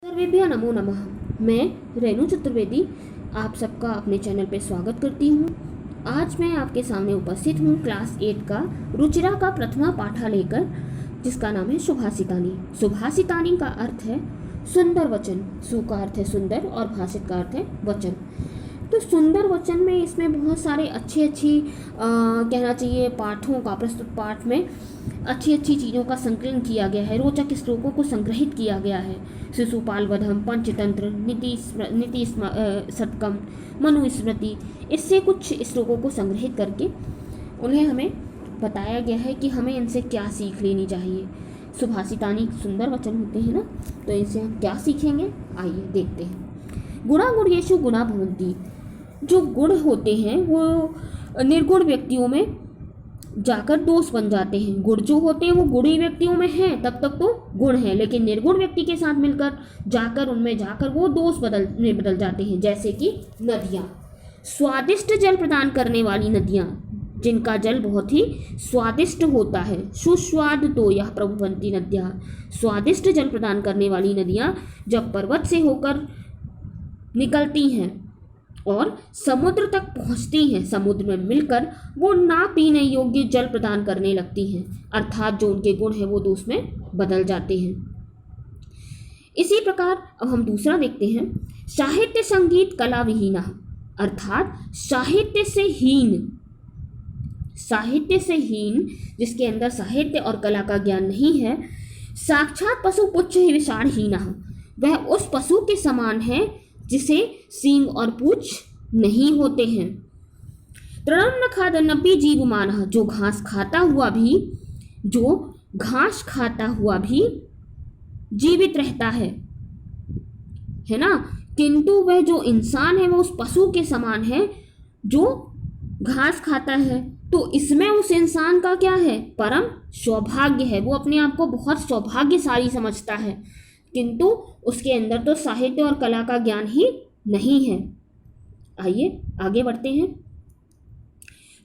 सर्वेभ्य नमो नमः। मैं रेणु चतुर्वेदी आप सबका अपने चैनल पे स्वागत करती हूँ। आज मैं आपके सामने उपस्थित हूँ क्लास 8 का रुचिरा का प्रथमा पाठा लेकर, जिसका नाम है सुभाषितानी। सुभाषितानी का अर्थ है सुंदर वचन। सु का अर्थ है सुंदर और भाषित का अर्थ है वचन। तो सुंदर वचन में इसमें बहुत सारे अच्छी कहना चाहिए पाठों का, प्रस्तुत पाठ में अच्छी चीज़ों का संकलन किया गया है। रोचक श्लोकों को संग्रहित किया गया है। शिशुपाल वधम, पंचतंत्र, नीति शतकम, मनुस्मृति, इससे कुछ श्लोकों को संग्रहित करके उन्हें हमें बताया गया है कि हमें इनसे क्या सीख लेनी चाहिए। सुभाषितानी सुंदर वचन होते हैं ना, तो इनसे हम क्या सीखेंगे, आइए देखते हैं। गुणा गुणेषु गुणा भवन्ति। जो गुण होते हैं वो निर्गुण व्यक्तियों में जाकर दोष बन जाते हैं। गुण जो होते हैं वो गुणी व्यक्तियों में हैं, तब तक तो गुण है, लेकिन निर्गुण व्यक्ति के साथ मिलकर जाकर वो दोष बदल जाते हैं। जैसे कि नदियाँ, स्वादिष्ट जल प्रदान करने वाली नदियाँ, जिनका जल बहुत ही स्वादिष्ट होता है। सुस्वाद तो यह प्रभुवंती नद्याः। स्वादिष्ट जल प्रदान करने वाली नदियाँ जब पर्वत से होकर निकलती हैं और समुद्र तक पहुंचती हैं, समुद्र में मिलकर वो ना पीने योग्य जल प्रदान करने लगती हैं, अर्थात जो उनके गुण हैं वो दोष में बदल जाते हैं। इसी प्रकार अब हम दूसरा देखते हैं। साहित्य संगीत कला विहीना, अर्थात साहित्य से हीन जिसके अंदर साहित्य और कला का ज्ञान नहीं है। साक्षात पशु पुच्छ ही विषाणहीना, वह उस पशु के समान है जिसे सींग और पूंछ नहीं होते हैं। तृणं न खादन्नपि जीवमानः, जो घास खाता हुआ भी जीवित रहता है ना। किंतु वह जो इंसान है वो उस पशु के समान है जो घास खाता है। तो इसमें उस इंसान का क्या है, परम सौभाग्य है। वो अपने आप को बहुत सौभाग्यशाली समझता है, किंतु उसके अंदर तो साहित्य और कला का ज्ञान ही नहीं है। आइए आगे बढ़ते हैं।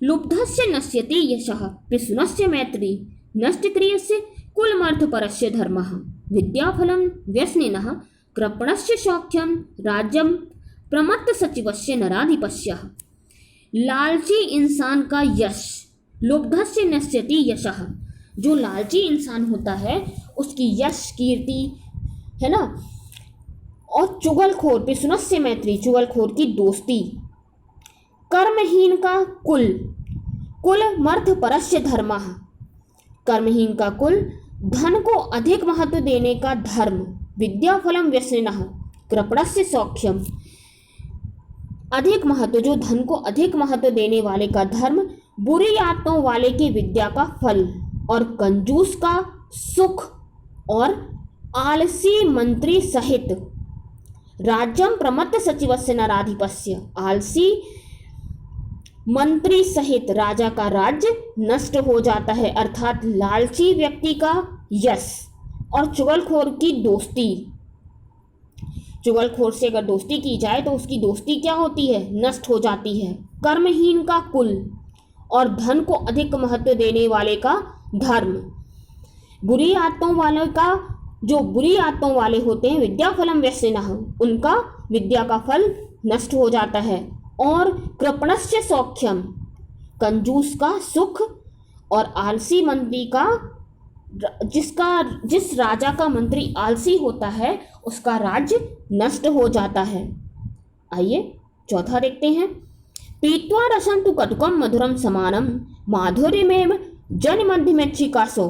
लुब्धस्य नश्यति यशः पिशुनस्य मैत्री, नष्टक्रियस्य कुलमर्थपरस्य धर्मः, विद्याफलं व्यसनिनः कृपणस्य सौख्यम, राज्यम प्रमत्तसचिवस्य नराधिपस्यः। लालची इंसान का यश, लुब्धस्य नश्यति यशः, जो लालची इंसान होता है उसकी यश कीर्ति है ना, और चुगलखोर पिशुनस्य मैत्री, चुगलखोर की दोस्ती। कर्महीन का कुल मर्थ परस्य धर्मः, कर्महीन का कुल धन को अधिक महत्व देने का धर्म। विद्याफलम व्यसनिनः कृपणस्य सौख्यम, अधिक महत्व, जो धन को अधिक महत्व देने वाले का धर्म। बुरी आदतों वाले की विद्या का फल, और कंजूस का सुख, और आलसी मंत्री सहित राज्यम प्रमत्त सचिवस्य नराधिपस्य, आलसी मंत्री सहित राजा का राज्य नष्ट हो जाता है। अर्थात लालची व्यक्ति का यश और चुगलखोर की दोस्ती, चुगलखोर से अगर दोस्ती की जाए तो उसकी दोस्ती क्या होती है, नष्ट हो जाती है। कर्महीन का कुल और धन को अधिक महत्व देने वाले का धर्म। बुरी आदतों वाले का, जो बुरी आदतों वाले होते हैं, विद्याफलम व्यसनिनः, उनका विद्या का फल नष्ट हो जाता है। और कृपणस्य सौख्यम, कंजूस का सुख, और आलसी मंत्री का, जिस राजा का मंत्री आलसी होता है उसका राज्य नष्ट हो जाता है। आइए चौथा देखते हैं। पीत्वा रसं तु कटुकं मधुरं समानं, माधुर्यमेव जनमध्यमेच्छिकासो,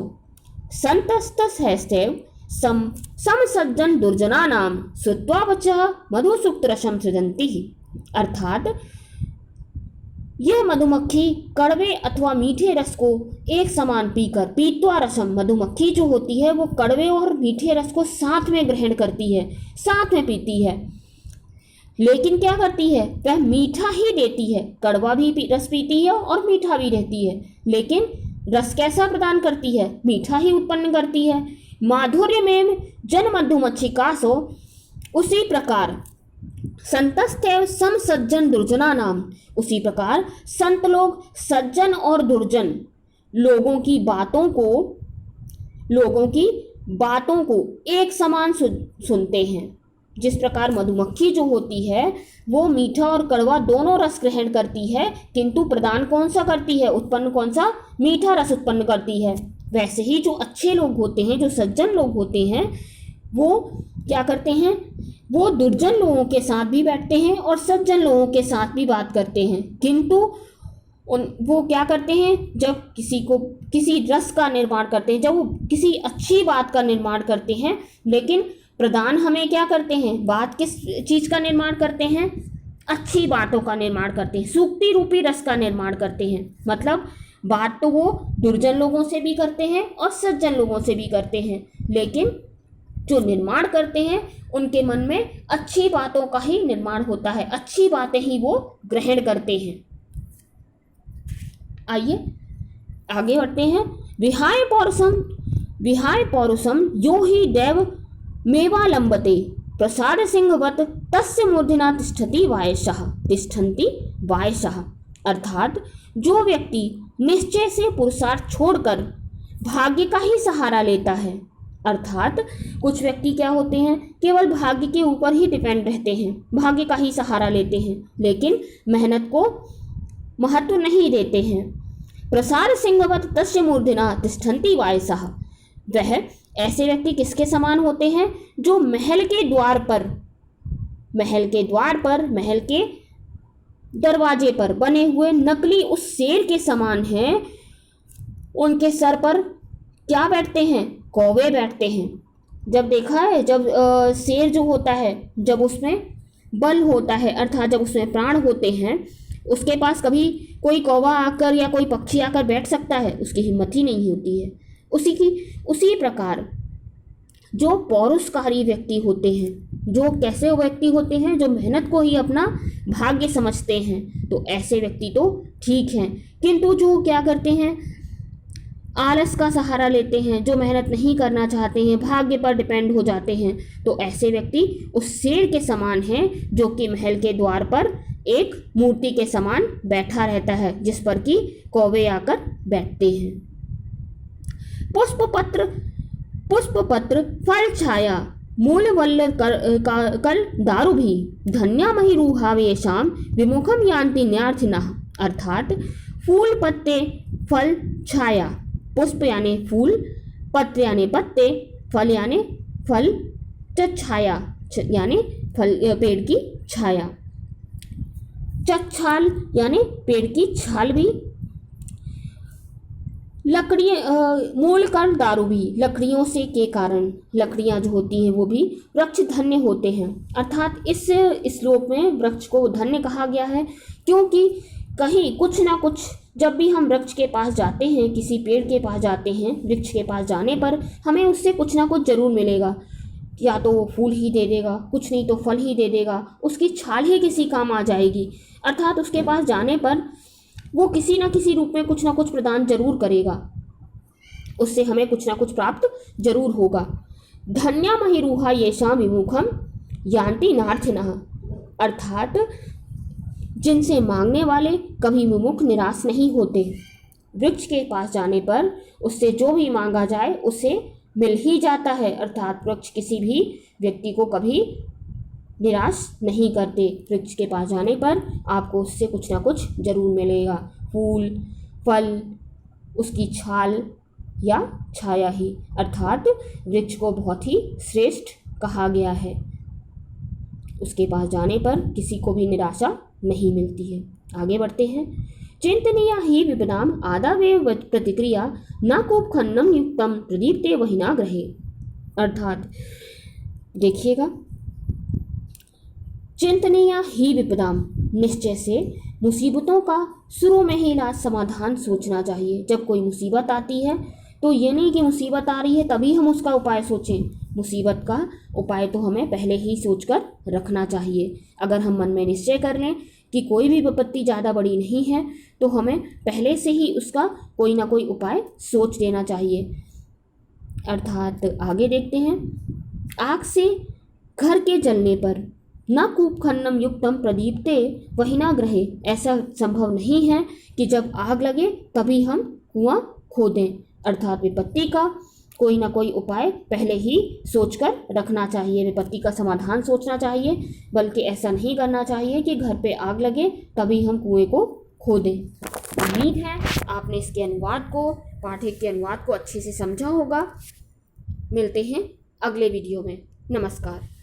संतस्तस्यैव समसज्जन दुर्जनानां श्रुत्वा वचः मधुसुक्तरसं सृजन्ति। अर्थात यह मधुमक्खी कड़वे अथवा मीठे रस को एक समान पीकर, पीत्वा रसम, मधुमक्खी जो होती है वो कड़वे और मीठे रस को साथ में ग्रहण करती है, साथ में पीती है। लेकिन क्या करती है, वह मीठा ही देती है, कड़वा भी रस पीती है और मीठा भी रहती है, लेकिन रस कैसा प्रदान करती है, मीठा ही उत्पन्न करती है। माधुर्य में जन मधुमक्षिकासो, उसी प्रकार संतस्तेव सम सज्जन दुर्जना नाम, उसी प्रकार संत लोग सज्जन और दुर्जन लोगों की बातों को, लोगों की बातों को एक समान सुनते हैं। जिस प्रकार मधुमक्खी जो होती है वो मीठा और कड़वा दोनों रस ग्रहण करती है, किंतु प्रदान कौन सा करती है, उत्पन्न कौन सा, मीठा रस उत्पन्न करती है। वैसे ही जो अच्छे लोग होते हैं, जो सज्जन लोग होते हैं, वो क्या करते हैं, वो दुर्जन लोगों के साथ भी बैठते हैं और सज्जन लोगों के साथ भी बात करते हैं, किंतु वो क्या करते हैं, जब किसी रस का निर्माण करते हैं, जब वो किसी अच्छी बात का निर्माण करते हैं, लेकिन प्रदान हमें क्या करते हैं, बात किस चीज़ का निर्माण करते हैं, अच्छी बातों का निर्माण करते हैं, सूक्ति रूपी रस का निर्माण करते हैं। मतलब बात तो वो दुर्जन लोगों से भी करते हैं और सज्जन लोगों से भी करते हैं, लेकिन जो निर्माण करते हैं उनके मन में अच्छी बातों का ही निर्माण होता है, अच्छी बातें ही वो ग्रहण करते हैं। आइए आगे बढ़ते हैं। विहाय पौरुषम यो ही देव मेवालंबते प्रसाद सिंहवत तस्य मूर्धना तिष्ठन्ति वायसः। अर्थात जो व्यक्ति निश्चय से पुरुषार्थ छोड़कर भाग्य का ही सहारा लेता है, अर्थात कुछ व्यक्ति क्या होते हैं, केवल भाग्य के ऊपर ही डिपेंड रहते हैं, भाग्य का ही सहारा लेते हैं, लेकिन मेहनत को महत्व नहीं देते हैं। प्रसार सिंहवत तस्य मूर्धना तिष्ठन्ति वायसः। वह ऐसे व्यक्ति किसके समान होते हैं, जो महल के द्वार पर, महल के दरवाजे पर बने हुए नकली उस शेर के समान हैं। उनके सर पर क्या बैठते हैं, कौवे बैठते हैं। जब देखा है, जब शेर जो होता है, जब उसमें बल होता है, अर्थात जब उसमें प्राण होते हैं, उसके पास कभी कोई कौवा आकर या कोई पक्षी आकर बैठ सकता है, उसकी हिम्मत ही नहीं होती है। उसी प्रकार जो पौरुषकारी व्यक्ति होते हैं, जो कैसे व्यक्ति होते हैं, जो मेहनत को ही अपना भाग्य समझते हैं, तो ऐसे व्यक्ति तो ठीक हैं, किंतु जो क्या करते हैं, आलस का सहारा लेते हैं, जो मेहनत नहीं करना चाहते हैं, भाग्य पर डिपेंड हो जाते हैं, तो ऐसे व्यक्ति उस शेर के समान हैं जो कि महल के द्वार पर एक मूर्ति के समान बैठा रहता है, जिस पर कि कौवे आकर बैठते हैं। पुष्पपत्र फल छाया मूल वल्ल कल दारु भी धन्या महिरूहावेशाम विमुखम यान्ति न्यार्थिनः। अर्थात फूल, पत्ते, फल, छाया। पुष्प यानी फूल, पत्र यानी पत्ते, फल यानी फल, छाया यानी फल पेड़ की छाया, छाल यानी पेड़ की छाल भी, मूल कर दारू भी, लकड़ियों से के कारण, लकड़ियां जो होती हैं वो भी वृक्ष धन्य होते हैं। अर्थात इस श्लोक में वृक्ष को धन्य कहा गया है, क्योंकि कहीं कुछ ना कुछ, जब भी हम वृक्ष के पास जाते हैं, किसी पेड़ के पास जाते हैं, वृक्ष के पास जाने पर हमें उससे कुछ ना कुछ जरूर मिलेगा। या तो वो फूल ही दे देगा, कुछ नहीं तो फल ही दे देगा, उसकी छाल ही किसी काम आ जाएगी। अर्थात उसके पास जाने पर वो किसी न किसी रूप में कुछ ना कुछ प्रदान जरूर करेगा, उससे हमें कुछ ना कुछ प्राप्त जरूर होगा। धन्या महिरूहा येषां विमुखम यान्ति नार्थिनः। अर्थात जिनसे मांगने वाले कभी विमुख निराश नहीं होते। वृक्ष के पास जाने पर उससे जो भी मांगा जाए उसे मिल ही जाता है। अर्थात वृक्ष किसी भी व्यक्ति को कभी निराश नहीं करते। वृक्ष के पास जाने पर आपको उससे कुछ ना कुछ जरूर मिलेगा, फूल, फल, उसकी छाल या छाया ही। अर्थात वृक्ष को बहुत ही श्रेष्ठ कहा गया है। उसके पास जाने पर किसी को भी निराशा नहीं मिलती है। आगे बढ़ते हैं। चिंतनीया ही विपदाम आदावेव प्रतिक्रिया न कोप खन्नम युक्तम प्रदीप्ते वहिना ग्रहे। अर्थात देखिएगा, चिंतनीया ही विपदाम, निश्चय से मुसीबतों का शुरू में ही इलाज समाधान सोचना चाहिए। जब कोई मुसीबत आती है तो ये नहीं कि मुसीबत आ रही है तभी हम उसका उपाय सोचें। मुसीबत का उपाय तो हमें पहले ही सोचकर रखना चाहिए। अगर हम मन में निश्चय कर लें कि कोई भी विपत्ति ज़्यादा बड़ी नहीं है तो हमें पहले से ही उसका कोई ना कोई उपाय सोच लेना चाहिए। अर्थात आगे देखते हैं। आग से घर के जलने पर न कूप खन्नम युक्तम प्रदीप्ते वहिना ग्रहे। ऐसा संभव नहीं है कि जब आग लगे तभी हम कुआं खोदें। अर्थात विपत्ति का कोई ना कोई उपाय पहले ही सोचकर रखना चाहिए, विपत्ति का समाधान सोचना चाहिए, बल्कि ऐसा नहीं करना चाहिए कि घर पे आग लगे तभी हम कुएं को खोदें। उम्मीद है आपने इसके अनुवाद को, पाठ्य के अनुवाद को अच्छे से समझा होगा। मिलते हैं अगले वीडियो में। नमस्कार।